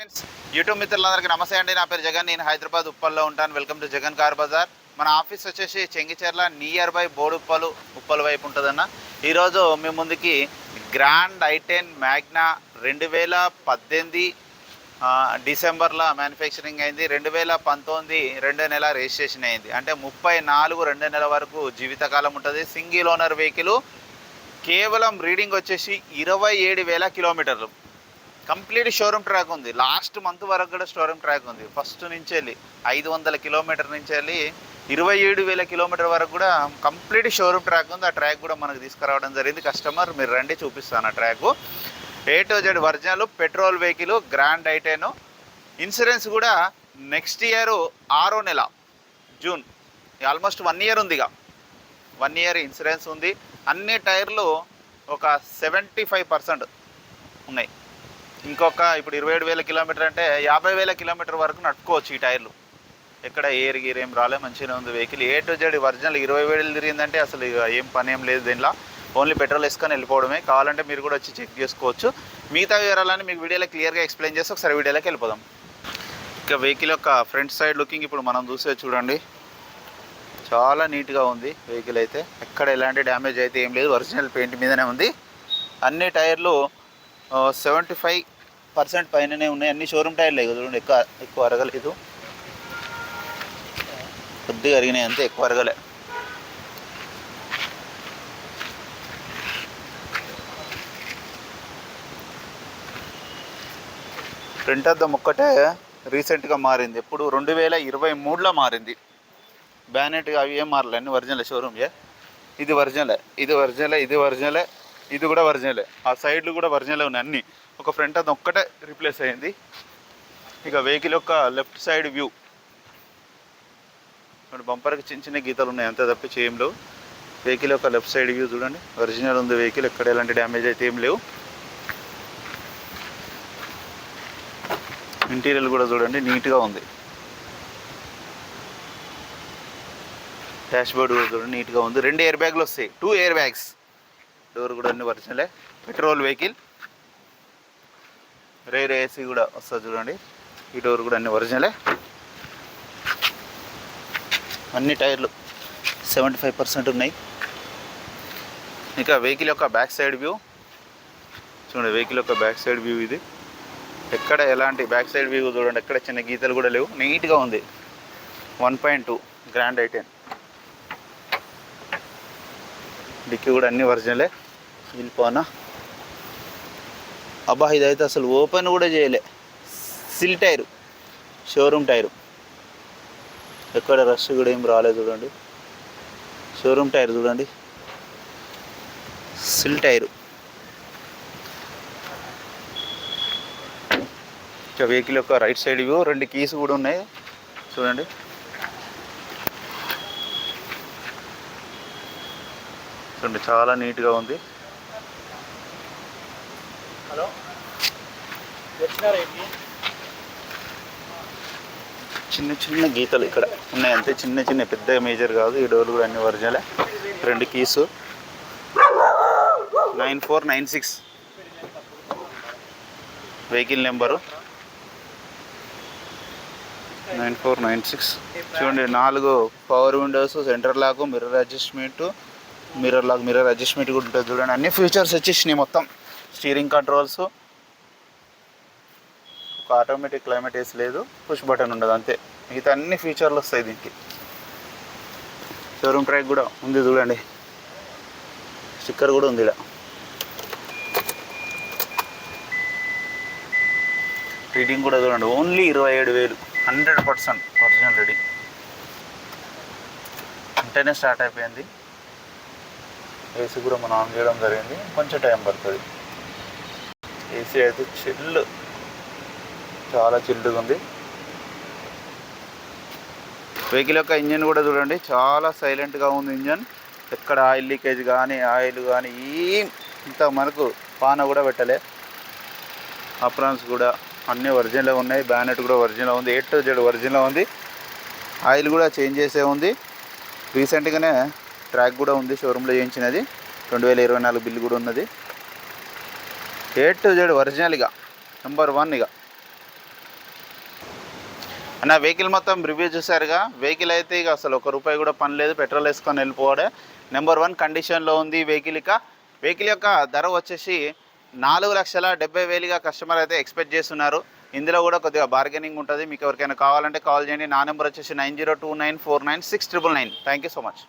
Friends, YouTube మిత్రులందరికీ నమస్తే అండి. నా పేరు జగన్. నేను హైదరాబాద్ ఉప్పల్లో ఉంటాను. Welcome to Jagan car Bazaar. మన ఆఫీస్ వచ్చేసి చెంగిచెర్ల నియర్ బై ఉప్పల్ వైపు ఉంటుందన్న. ఈరోజు మీ ముందుకి గ్రాండ్ i10 మ్యాగ్నా 2018 డిసెంబర్లో మ్యానుఫ్యాక్చరింగ్ అయింది. 2019 రెండో నెల రిజిస్ట్రేషన్ అయింది. అంటే 34 రెండో నెల వరకు జీవితకాలం ఉంటుంది. Single owner vehicle. కేవలం రీడింగ్ వచ్చేసి 27,000 కిలోమీటర్లు. కంప్లీట్ షోరూమ్ ట్రాక్ ఉంది. లాస్ట్ మంత్ వరకు కూడా షోరూమ్ ట్రాక్ ఉంది. ఫస్ట్ నుంచి వెళ్ళి 500 కిలోమీటర్ నుంచి వెళ్ళి 27,000 కిలోమీటర్ వరకు కూడా కంప్లీట్ షోరూమ్ ట్రాక్ ఉంది. ఆ ట్రాక్ కూడా మనకు తీసుకురావడం జరిగింది. కస్టమర్ మీరు రండి చూపిస్తాను ఆ track. A to Z original petrol vehicle grand i10. Insurance కూడా నెక్స్ట్ ఇయర్ 6వ నెల జూన్, ఆల్మోస్ట్ 1 ఇయర్ ఉంది. 1 ఇయర్ ఇన్సూరెన్స్ ఉంది. అన్ని టైర్లు ఒక 75% ఉన్నాయి. ఇంకొక ఇప్పుడు 27,000 కిలోమీటర్ అంటే 50,000 కిలోమీటర్ వరకు నడుపుకోవచ్చు ఈ టైర్లు. ఎక్కడ ఎయిర్ గీర్ ఏం రాలే, మంచిగానే ఉంది vehicle. A to Z original 20,000 తిరిగిందంటే అసలు ఏం పని ఏం లేదు దీనిలో. ఓన్లీ పెట్రోల్ వేసుకొని వెళ్ళిపోవడమే. కావాలంటే మీరు కూడా వచ్చి చెక్ చేసుకోవచ్చు. మిగతా వివరాలని మీకు వీడియోలో క్లియర్గా ఎక్స్ప్లెయిన్ చేసి ఒకసారి వీడియోలోకి వెళ్ళిపోదాం. ఇక వెహికల్ యొక్క ఫ్రంట్ సైడ్ లుకింగ్ ఇప్పుడు మనం చూసే చూడండి. చాలా నీట్గా ఉంది వెహికల్ అయితే. ఎక్కడ ఎలాంటి డ్యామేజ్ అయితే ఏం లేదు. ఒరిజినల్ పెయింట్ మీదనే ఉంది. అన్ని టైర్లు 75% పైననే ఉన్నాయి. అన్ని షోరూమ్ టైర్లు చూడండి. ఎక్కువ అరగలేదు, కొద్దిగా అరిగినాయి అంతే, ఎక్కువ అరగలే. ఫ్రంట్ అద్దం ఒక్కటే రీసెంట్గా మారింది. ఎప్పుడు 2023లో మారింది. బ్యానెట్ అవి ఏం మారలే, అన్ని ఒరిజినల్ షోరూమ్యే. ఇది ఒరిజినలే, ఇది ఒరిజినలే, ఇది ఒరిజినలే, ఇది కూడా ఒరిజినలే. ఆ సైడ్లు కూడా ఒరిజినలే ఉన్నాయి అన్నీ. ఒక ఫ్రంట్ అద్దం ఒక్కటే రీప్లేస్ అయింది. ఇక వెహికల్ యొక్క లెఫ్ట్ సైడ్ వ్యూ బంపర్కి చిన్న చిన్న గీతలు ఉన్నాయి, అంతే తప్పించి ఏం లేవు. వెహికల్ యొక్క లెఫ్ట్ సైడ్ వ్యూ చూడండి. ఒరిజినల్ ఉంది వెహికల్. ఎక్కడ ఎలాంటి డ్యామేజ్ అయితే ఏం లేవు. ఇంటీరియర్ కూడా చూడండి, నీట్గా ఉంది. డాష్ బోర్డ్ కూడా చూడండి, నీట్గా ఉంది. 2 ఎయిర్ బ్యాగ్లు వస్తాయి, 2 ఎయిర్ బ్యాగ్స్. డోర్ కూడా అన్ని ఒరిజినలే. Petrol vehicle. రేర్ ఏసీ కూడా వస్తుంది చూడండి. ఈ డోర్ కూడా అన్ని ఒరిజినలే. అన్ని టైర్లు 75% ఉన్నాయి. ఇక వెహికల్ యొక్క బ్యాక్ సైడ్ వ్యూ చూడండి. వెహికల్ యొక్క బ్యాక్ సైడ్ వ్యూ ఇది. ఎక్కడ ఎలాంటి బ్యాక్ సైడ్ వ్యూ చూడండి, ఎక్కడ చిన్న గీతలు కూడా లేవు. నీట్గా ఉంది. 1.2 గ్రాండ్ i10. డిక్కీ కూడా అన్ని ఒరిజినలే. వెళ్ళిపోనా అబ్బా, ఇదైతే అసలు ఓపెన్ కూడా చేయలే. సిల్ టైరు, షోరూమ్ టైరు. ఎక్కడ రష్ కూడా ఏం రాలేదు చూడండి. షోరూమ్ టైర్ చూడండి, సిల్ టైరు. ఇక వెహికల్ యొక్క రైట్ సైడ్ వ్యూ. 2 కీస్ కూడా ఉన్నాయి చూడండి. చూడండి, చాలా నీట్గా ఉంది. హలో, చిన్న చిన్న గీతలు ఇక్కడ ఉన్నాయి అంతే, చిన్న చిన్న, పెద్ద మేజర్ కాదు. ఈ డోర్లు కూడా అన్ని ఒరిజినలే. 2 కీసు. 9496 vehicle number. 9496 చూడండి. 4 power windows, centre lock, mirror adjustment కూడా ఉంటుంది చూడండి. అన్ని ఫీచర్స్ వచ్చేసినాయి మొత్తం. స్టీరింగ్ కంట్రోల్స్, ఒక ఆటోమేటిక్ క్లైమేట్ ఏసీ లేదు, పుష్ బటన్ ఉండదు అంతే. మిగతా అన్ని ఫీచర్లు వస్తాయి దీనికి. షోరూమ్ ట్రాక్ కూడా ఉంది చూడండి. స్టిక్కర్ కూడా ఉంది ఇక్కడ. రీడింగ్ కూడా చూడండి, ఓన్లీ 27,000. 100% original reading. వెంటనే స్టార్ట్ అయిపోయింది. ఏసీ కూడా మనం ఆన్ చేయడం జరిగింది. కొంచెం టైం పడుతుంది. ఏసీ అయితే చిల్లు, చాలా చిల్లుగా ఉంది. వెహికల్ యొక్క ఇంజన్ కూడా చూడండి, చాలా సైలెంట్గా ఉంది ఇంజన్. ఎక్కడ ఆయిల్ లీకేజ్ కానీ ఆయిల్ కానీ ఇంత మనకు పాన కూడా పెట్టలే. అప్రాన్స్ కూడా అన్నీ ఒరిజినల్ ఉన్నాయి. బ్యానెట్ కూడా ఒరిజినల్ ఉంది. A to Z ఒరిజినల్ ఉంది. ఆయిల్ కూడా చేంజ్ చేసే ఉంది. రీసెంట్గానే ట్రాక్ కూడా ఉంది, షోరూంలో చేయించినది. 2024 బిల్ కూడా ఉన్నది. A to Z ఒరిజినల్ ఇక నెంబర్ 1. ఇక నా వెహికల్ మొత్తం రివ్యూ చూసారుగా. వెహికల్ అయితే ఇక అసలు ₹1 కూడా పని లేదు, పెట్రోల్ వేసుకొని వెళ్ళిపోవడే. నెంబర్ 1 కండిషన్లో ఉంది వెహికల్. ఇక వెహికల్ యొక్క ధర వచ్చేసి 4,70,000గా కస్టమర్ అయితే ఎక్స్పెక్ట్ చేస్తున్నారు. ఇందులో కూడా కొద్దిగా బార్గెనింగ్ ఉంటుంది. మీకు ఎవరికైనా కావాలంటే కాల్ చేయండి. నా నెంబర్ వచ్చేసి 9029496999. Thank you so much.